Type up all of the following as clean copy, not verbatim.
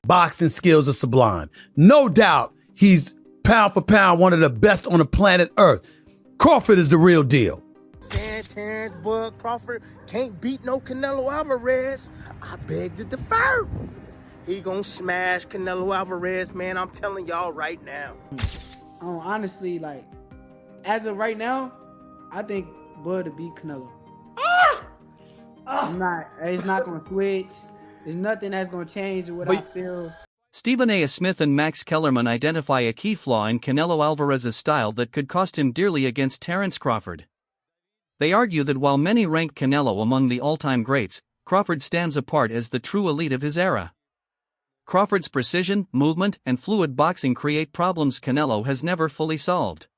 boxing skills are sublime. No doubt he's pound for pound one of the best on the planet Earth. Crawford is the real deal. Terence, Bud, Crawford can't beat no Canelo Alvarez. I beg to differ. He gonna smash Canelo Alvarez, man. I'm telling y'all right now. Honestly, like, as of right now, I think Bud to beat Canelo. It's not gonna switch. There's nothing that's gonna change what I feel. Stephen A. Smith and Max Kellerman identify a key flaw in Canelo Alvarez's style that could cost him dearly against Terence Crawford. They argue that while many rank Canelo among the all-time greats, Crawford stands apart as the true elite of his era. Crawford's precision, movement, and fluid boxing create problems Canelo has never fully solved.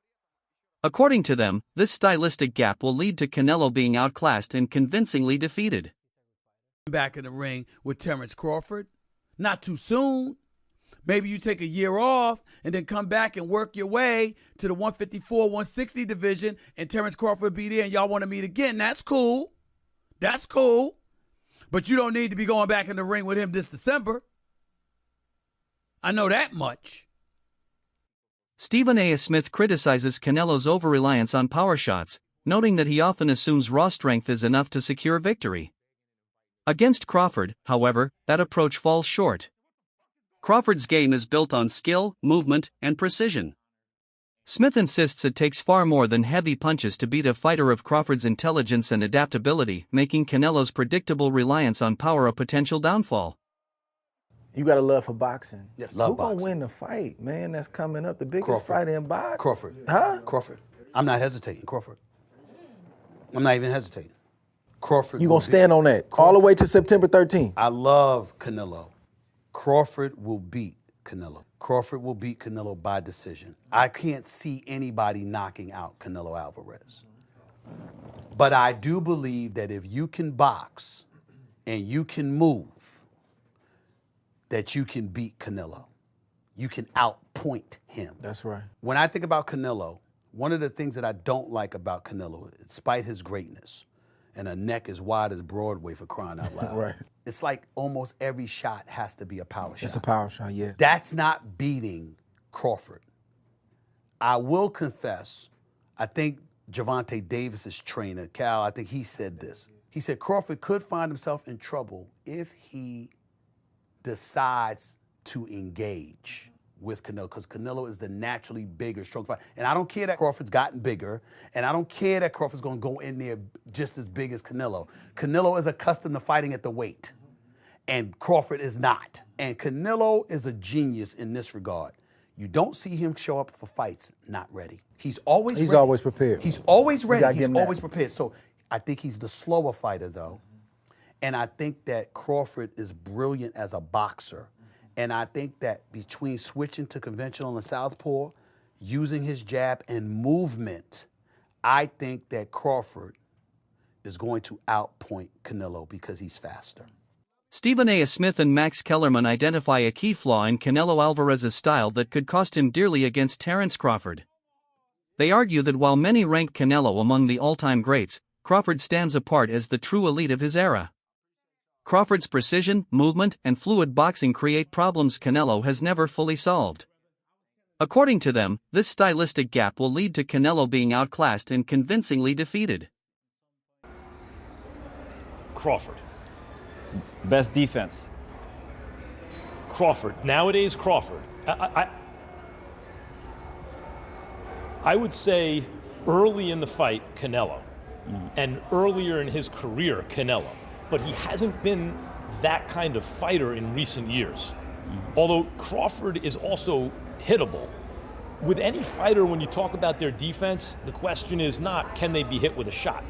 According to them, this stylistic gap will lead to Canelo being outclassed and convincingly defeated. Back in the ring with Terence Crawford? Not too soon. Maybe you take a year off and then come back and work your way to the 154, 160 division, and Terence Crawford be there and y'all want to meet again. That's cool. That's cool. But you don't need to be going back in the ring with him this December. I know that much. Stephen A. Smith criticizes Canelo's over-reliance on power shots, noting that he often assumes raw strength is enough to secure victory. Against Crawford, however, that approach falls short. Crawford's game is built on skill, movement, and precision. Smith insists it takes far more than heavy punches to beat a fighter of Crawford's intelligence and adaptability, making Canelo's predictable reliance on power a potential downfall. You got a love for boxing. Yes, Who gonna win the fight, man? That's coming up, the biggest Crawford. fight in boxing. Crawford. Huh? Crawford. I'm not hesitating. Crawford. I'm not even hesitating. Crawford. You gonna stand on that all the way to September 13th? I love Canelo. Crawford will beat Canelo. Crawford will beat Canelo by decision. I can't see anybody knocking out Canelo Alvarez. But I do believe that if you can box and you can move, that you can beat Canelo. You can outpoint him. That's right. When I think about Canelo, one of the things that I don't like about Canelo, despite his greatness, and a neck as wide as Broadway for crying out loud. Right. It's like almost every shot has to be a power shot. It's a power shot, yeah. That's not beating Crawford. I will confess, I think Gervonta Davis's trainer, Cal, I think he said this. He said Crawford could find himself in trouble if he decides to engage with Canelo, because Canelo is the naturally bigger, stronger fighter. And I don't care that Crawford's gotten bigger, and I don't care that Crawford's gonna go in there just as big as Canelo. Canelo is accustomed to fighting at the weight, and Crawford is not. And Canelo is a genius in this regard. You don't see him show up for fights not ready. He's always ready. Always prepared. He's always ready. He's always prepared. So I think he's the slower fighter, though. And I think that Crawford is brilliant as a boxer. And I think that between switching to conventional and southpaw, using his jab and movement, I think that Crawford is going to outpoint Canelo because he's faster. Stephen A. Smith and Max Kellerman identify a key flaw in Canelo Alvarez's style that could cost him dearly against Terence Crawford. They argue that while many rank Canelo among the all-time greats, Crawford stands apart as the true elite of his era. Crawford's precision, movement, and fluid boxing create problems Canelo has never fully solved. According to them, this stylistic gap will lead to Canelo being outclassed and convincingly defeated. Crawford. Best defense. Crawford. Nowadays, Crawford. I would say early in the fight, Canelo. And earlier in his career, Canelo. But he hasn't been that kind of fighter in recent years. Although Crawford is also hittable. With any fighter, when you talk about their defense, the question is not, can they be hit with a shot?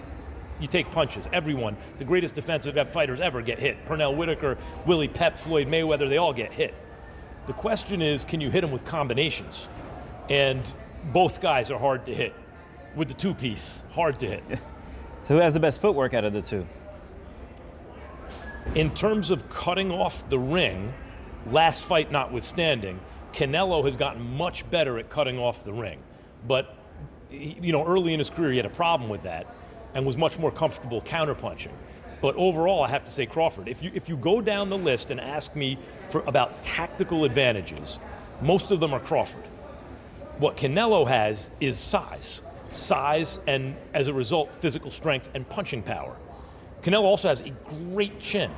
You take punches. Everyone, the greatest defensive fighters ever get hit. Pernell Whitaker, Willie Pep, Floyd Mayweather, they all get hit. The question is, can you hit them with combinations? And both guys are hard to hit. With the two-piece, hard to hit. So who has the best footwork out of the two? In terms of cutting off the ring, last fight notwithstanding, Canelo has gotten much better at cutting off the ring. But, early in his career, he had a problem with that and was much more comfortable counterpunching. But overall, I have to say Crawford. If you go down the list and ask me about tactical advantages, most of them are Crawford. What Canelo has is size, and as a result, physical strength and punching power. Canelo also has a great chin.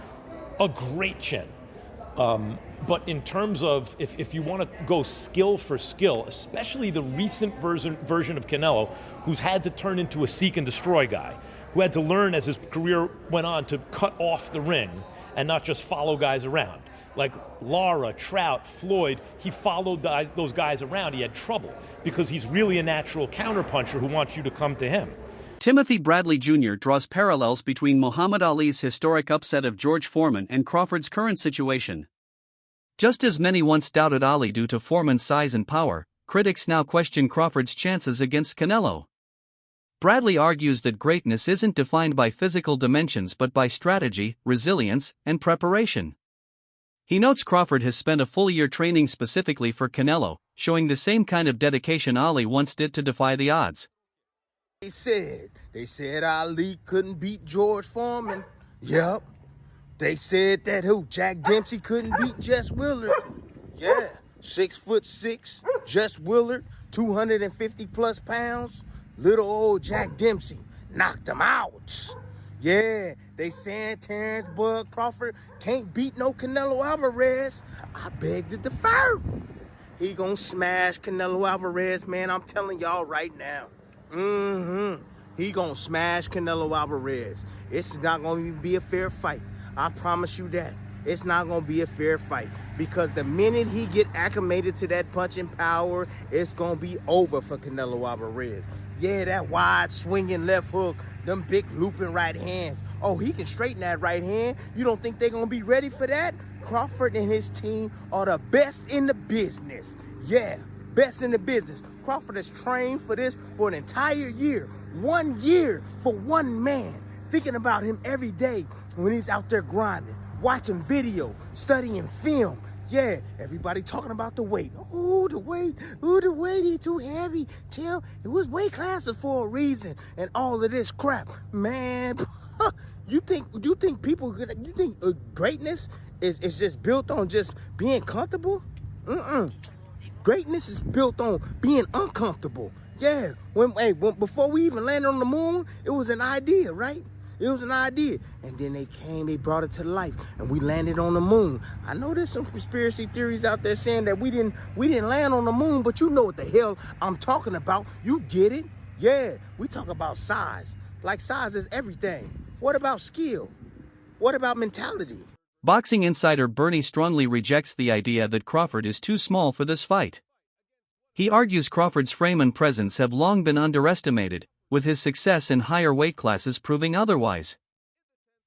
But in terms of, if you want to go skill for skill, especially the recent version of Canelo, who's had to turn into a seek and destroy guy, who had to learn as his career went on to cut off the ring and not just follow guys around. Like Lara, Trout, Floyd, he followed those guys around. He had trouble because he's really a natural counterpuncher who wants you to come to him. Timothy Bradley Jr. draws parallels between Muhammad Ali's historic upset of George Foreman and Crawford's current situation. Just as many once doubted Ali due to Foreman's size and power, critics now question Crawford's chances against Canelo. Bradley argues that greatness isn't defined by physical dimensions but by strategy, resilience, and preparation. He notes Crawford has spent a full year training specifically for Canelo, showing the same kind of dedication Ali once did to defy the odds. They said Ali couldn't beat George Foreman. Yep. They said that Jack Dempsey couldn't beat Jess Willard. Yeah. 6'6", Jess Willard, 250 plus pounds. Little old Jack Dempsey knocked him out. Yeah, they saying Terence Bud Crawford can't beat no Canelo Alvarez. I beg to differ. He gonna smash Canelo Alvarez, man. I'm telling y'all right now. He gonna smash Canelo Alvarez. It's not gonna even be a fair fight. I promise you that. It's not gonna be a fair fight. Because the minute he get acclimated to that punching power, it's gonna be over for Canelo Alvarez. Yeah, that wide swinging left hook, them big looping right hands. Oh, he can straighten that right hand. You don't think they're gonna be ready for that? Crawford and his team are the best in the business. Yeah, best in the business. Crawford has trained for this for an entire year. 1 year for one man. Thinking about him every day when he's out there grinding, watching video, studying film. Yeah, everybody talking about the weight. Oh, the weight, he too heavy. Tell, it was weight classes for a reason and all of this crap. Man, you think greatness is just built on just being comfortable? Greatness is built on being uncomfortable. Yeah, before we even landed on the moon, it was an idea, right? It was an idea. And then they brought it to life, and we landed on the moon. I know there's some conspiracy theories out there saying that we didn't land on the moon, but you know what the hell I'm talking about. You get it? Yeah, we talk about size. Like size is everything. What about skill? What about mentality? Boxing insider Bernie strongly rejects the idea that Crawford is too small for this fight. He argues Crawford's frame and presence have long been underestimated, with his success in higher weight classes proving otherwise.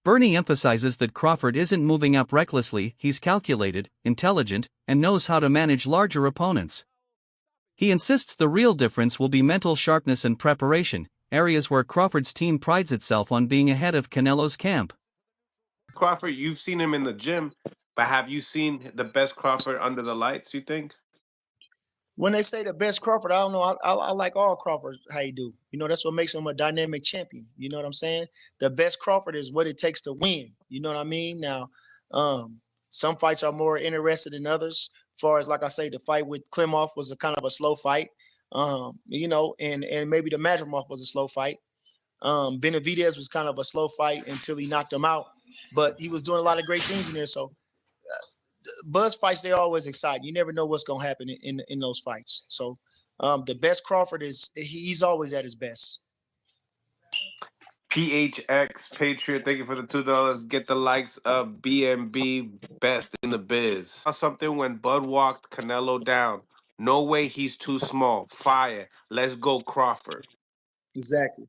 Bernie emphasizes that Crawford isn't moving up recklessly, he's calculated, intelligent, and knows how to manage larger opponents. He insists the real difference will be mental sharpness and preparation, areas where Crawford's team prides itself on being ahead of Canelo's camp. Crawford, you've seen him in the gym, but have you seen the best Crawford under the lights, you think? When they say the best Crawford, I don't know. I like all Crawfords, how you do. You know, that's what makes him a dynamic champion. You know what I'm saying? The best Crawford is what it takes to win. You know what I mean? Now, some fights are more interested than others. As far as, like I say, the fight with Klimov was a kind of a slow fight. You know, and maybe the Madrimov was a slow fight. Benavidez was kind of a slow fight until he knocked him out. But he was doing a lot of great things in there. So Buzz fights, they always exciting. You never know what's going to happen in those fights. So the best Crawford he's always at his best. PHX Patriot, thank you for the $2. Get the likes of BMB, best in the biz. Something when Bud walked Canelo down. No way he's too small. Fire. Let's go Crawford. Exactly.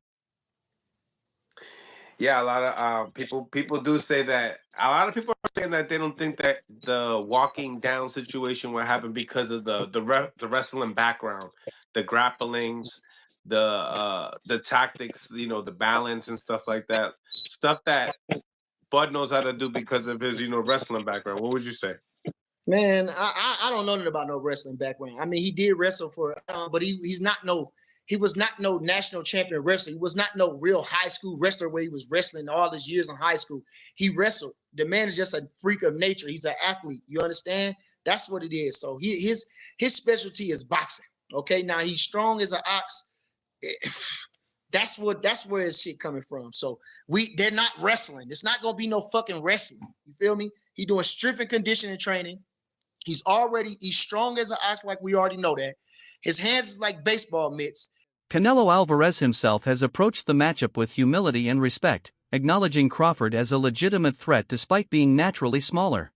Yeah, a lot of people do say that. A lot of people are saying that they don't think that the walking down situation will happen because of the wrestling background, the grapplings, the tactics, you know, the balance and stuff like that. Stuff that Bud knows how to do because of his, you know, wrestling background. What would you say? Man, I don't know nothing about no wrestling background. I mean, he did wrestle but he's not no He was not no national champion wrestler. He was not no real high school wrestler where he was wrestling all his years in high school. He wrestled. The man is just a freak of nature. He's an athlete. You understand? That's what it is. So his specialty is boxing. Okay, now he's strong as an ox. That's where his shit coming from. So they're not wrestling. It's not gonna be no fucking wrestling. You feel me? He doing strength and conditioning training. He's strong as an ox, like we already know that. His hands is like baseball mitts. Canelo Alvarez himself has approached the matchup with humility and respect, acknowledging Crawford as a legitimate threat despite being naturally smaller.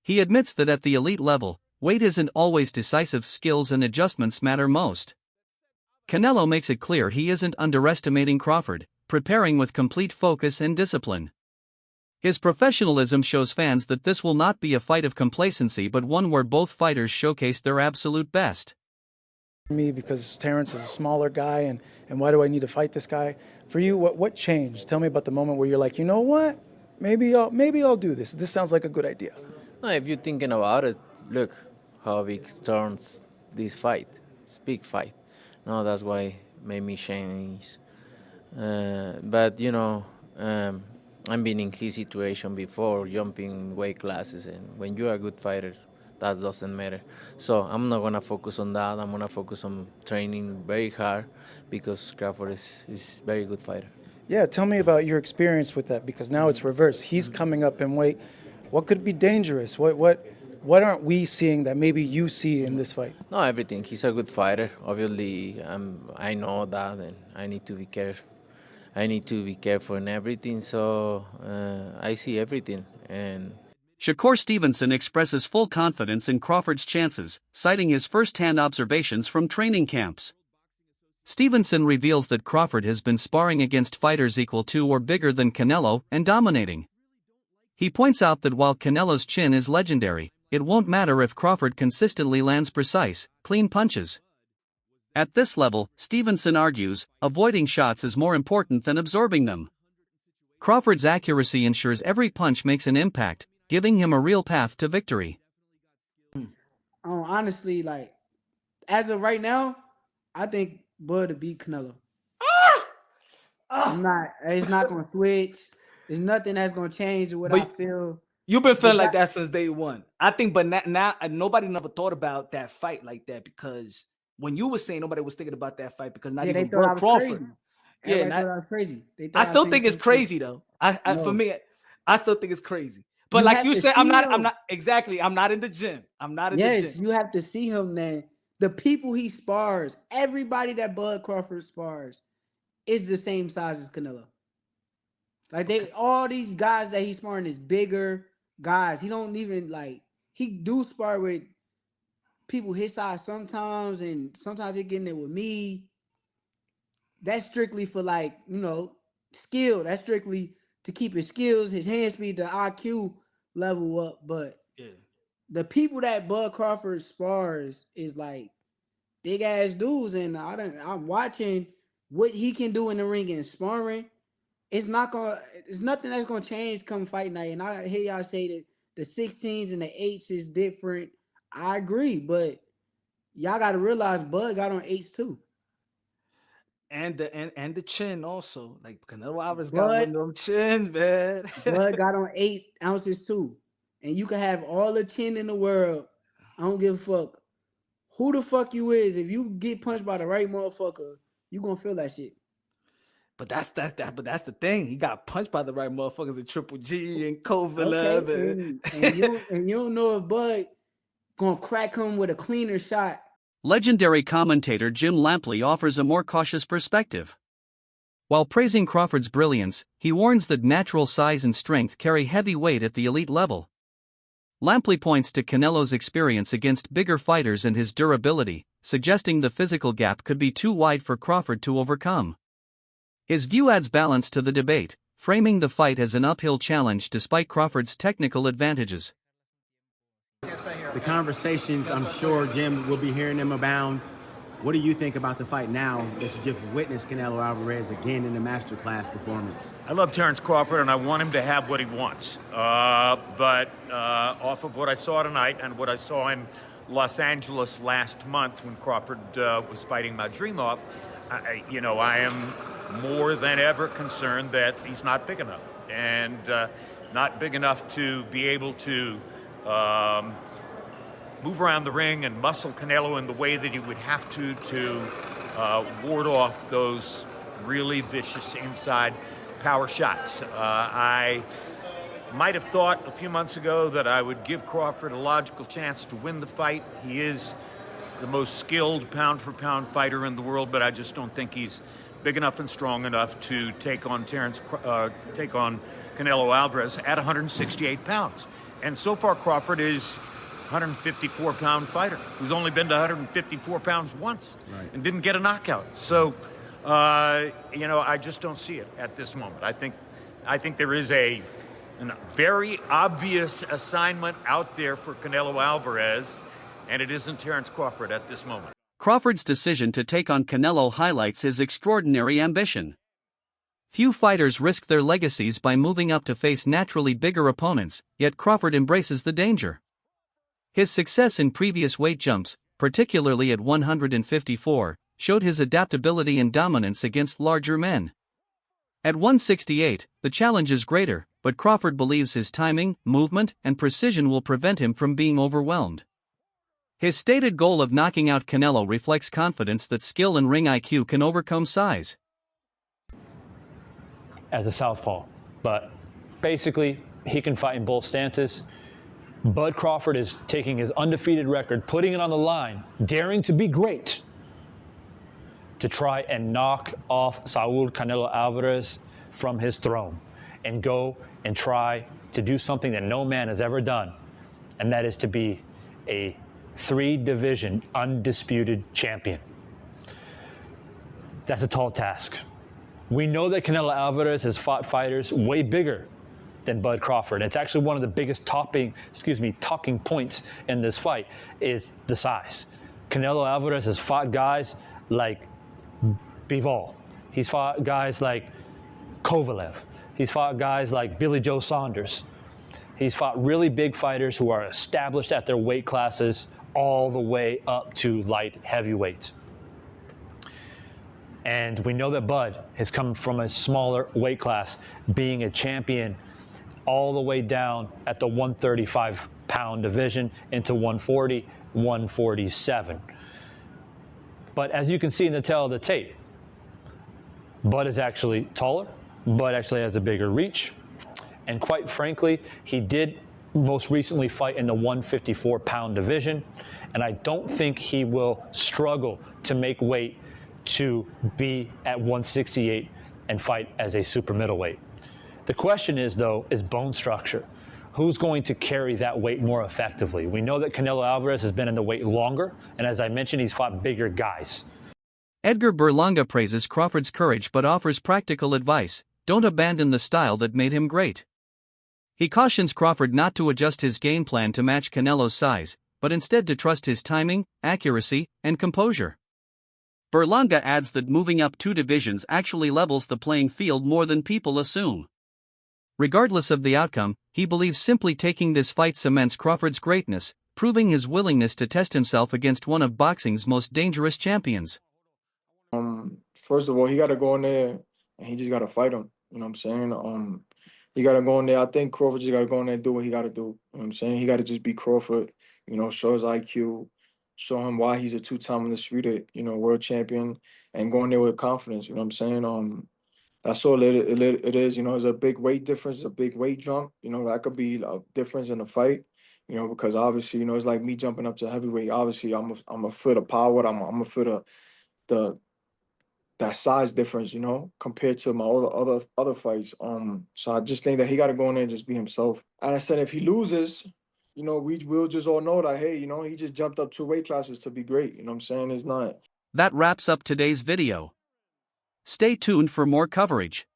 He admits that at the elite level, weight isn't always decisive, skills and adjustments matter most. Canelo makes it clear he isn't underestimating Crawford, preparing with complete focus and discipline. His professionalism shows fans that this will not be a fight of complacency but one where both fighters showcase their absolute best. Me, because Terence is a smaller guy, and why do I need to fight this guy? For you, what changed? Tell me about the moment where you're like, you know what? Maybe I'll do this. This sounds like a good idea. No, if you're thinking about it, look how big turns this fight. It's a big fight. No, that's why made me change. But you know, I've been in his situation before, jumping weight classes, and when you're a good fighter, that doesn't matter. So I'm not gonna focus on that. I'm gonna focus on training very hard because Crawford is a very good fighter. Yeah, tell me about your experience with that, because now it's reverse. He's coming up in weight. What could be dangerous? What aren't we seeing that maybe you see in this fight? No, everything. He's a good fighter. Obviously, I know that, and I need to be careful. I need to be careful in everything. So I see everything. And Shakur Stevenson expresses full confidence in Crawford's chances, citing his first-hand observations from training camps. Stevenson reveals that Crawford has been sparring against fighters equal to or bigger than Canelo and dominating. He points out that while Canelo's chin is legendary, it won't matter if Crawford consistently lands precise, clean punches. At this level, Stevenson argues, avoiding shots is more important than absorbing them. Crawford's accuracy ensures every punch makes an impact, giving him a real path to victory. Honestly, like, as of right now, I think Bud to beat Canelo. It's not going to switch. There's nothing that's going to change what I feel. You've been feeling like that since day one. I think, but now nobody never thought about that fight like that, because when you were saying nobody was thinking about that fight because not even Bud Crawford. Crazy. Everybody thought I was crazy. I still think it's crazy though. For me, I still think it's crazy. But you like you said, I'm not in the gym. I'm not in the gym. Yes, you have to see him, man. The people he spars, everybody that Bud Crawford spars is the same size as Canelo. Like all these guys that he's sparring is bigger guys. He don't even he do spar with people his size sometimes, and sometimes he getting there with me. That's strictly for skill. That's strictly to keep his skills, his hand speed, the IQ level up. But the people that Bud Crawford spars is like big ass dudes, and I'm watching what he can do in the ring and sparring. It's nothing that's gonna change come fight night. And I hear y'all say that the 16s and the 8s is different. I agree, but y'all gotta realize Bud got on 8s too. And the chin also. Like Canelo Alvarez got one of them chins, man. Bud got on 8 ounces too. And you can have all the chin in the world. I don't give a fuck who the fuck you is. If you get punched by the right motherfucker, you gonna feel that shit. But that's the thing. He got punched by the right motherfuckers in Triple G and Kovalev. Okay, and you don't know if Bud gonna crack him with a cleaner shot. Legendary commentator Jim Lampley offers a more cautious perspective. While praising Crawford's brilliance, he warns that natural size and strength carry heavy weight at the elite level. Lampley points to Canelo's experience against bigger fighters and his durability, suggesting the physical gap could be too wide for Crawford to overcome. His view adds balance to the debate, framing the fight as an uphill challenge despite Crawford's technical advantages. The conversations, I'm sure, Jim, will be hearing them abound. What do you think about the fight now that you just witnessed Canelo Alvarez again in the masterclass performance? I love Terence Crawford, and I want him to have what he wants. But off of what I saw tonight and what I saw him Los Angeles last month when Crawford was fighting my dream off, I am more than ever concerned that he's not big enough, and not big enough to be able to move around the ring and muscle Canelo in the way that he would have to ward off those really vicious inside power shots. I might have thought a few months ago that I would give Crawford a logical chance to win the fight. He is the most skilled pound-for-pound fighter in the world, but I just don't think he's big enough and strong enough to take on Canelo Alvarez at 168 pounds. And so far, Crawford is 154-pound fighter who's only been to 154 pounds once and didn't get a knockout. So, I just don't see it at this moment. I think there is a very obvious assignment out there for Canelo Alvarez, and it isn't Terence Crawford at this moment. Crawford's decision to take on Canelo highlights his extraordinary ambition. Few fighters risk their legacies by moving up to face naturally bigger opponents, yet Crawford embraces the danger. His success in previous weight jumps, particularly at 154, showed his adaptability and dominance against larger men. At 168, the challenge is greater, but Crawford believes his timing, movement, and precision will prevent him from being overwhelmed. His stated goal of knocking out Canelo reflects confidence that skill and ring IQ can overcome size. As a southpaw, but basically he can fight in both stances. Bud Crawford is taking his undefeated record, putting it on the line, daring to be great, to try and knock off Saul Canelo Alvarez from his throne and go and try to do something that no man has ever done, and that is to be a 3-division undisputed champion. That's a tall task. We know that Canelo Alvarez has fought fighters way bigger than Bud Crawford. It's actually one of the biggest talking points in this fight is the size. Canelo Alvarez has fought guys like Bivol. He's fought guys like Kovalev. He's fought guys like Billy Joe Saunders. He's fought really big fighters who are established at their weight classes all the way up to light heavyweight. And we know that Bud has come from a smaller weight class, being a champion all the way down at the 135-pound division into 140, 147. But as you can see in the tail of the tape, Bud is actually taller. Bud actually has a bigger reach. And quite frankly, he did most recently fight in the 154-pound division. And I don't think he will struggle to make weight to be at 168 and fight as a super middleweight. The question is, though, is bone structure. Who's going to carry that weight more effectively? We know that Canelo Alvarez has been in the weight longer, and as I mentioned, he's fought bigger guys. Edgar Berlanga praises Crawford's courage but offers practical advice: don't abandon the style that made him great. He cautions Crawford not to adjust his game plan to match Canelo's size, but instead to trust his timing, accuracy, and composure. Berlanga adds that moving up 2 divisions actually levels the playing field more than people assume. Regardless of the outcome, he believes simply taking this fight cements Crawford's greatness, proving his willingness to test himself against one of boxing's most dangerous champions. First of all, he got to go in there and he just got to fight him. You know what I'm saying? He got to go in there. I think Crawford just got to go in there and do what he got to do. You know what I'm saying? He got to just be Crawford, show his IQ, show him why he's a 2-time undisputed, world champion, and go in there with confidence. You know what I'm saying? That's all it is. It's a big weight difference, a big weight jump. That could be a difference in the fight. Because obviously, it's like me jumping up to heavyweight. Obviously, I'm a foot of power. I'm a foot of that size difference, compared to my other fights. So I just think that he got to go in there and just be himself. And I said, if he loses, we'll just all know that, hey, he just jumped up 2 weight classes to be great. You know what I'm saying? It's not. That wraps up today's video. Stay tuned for more coverage.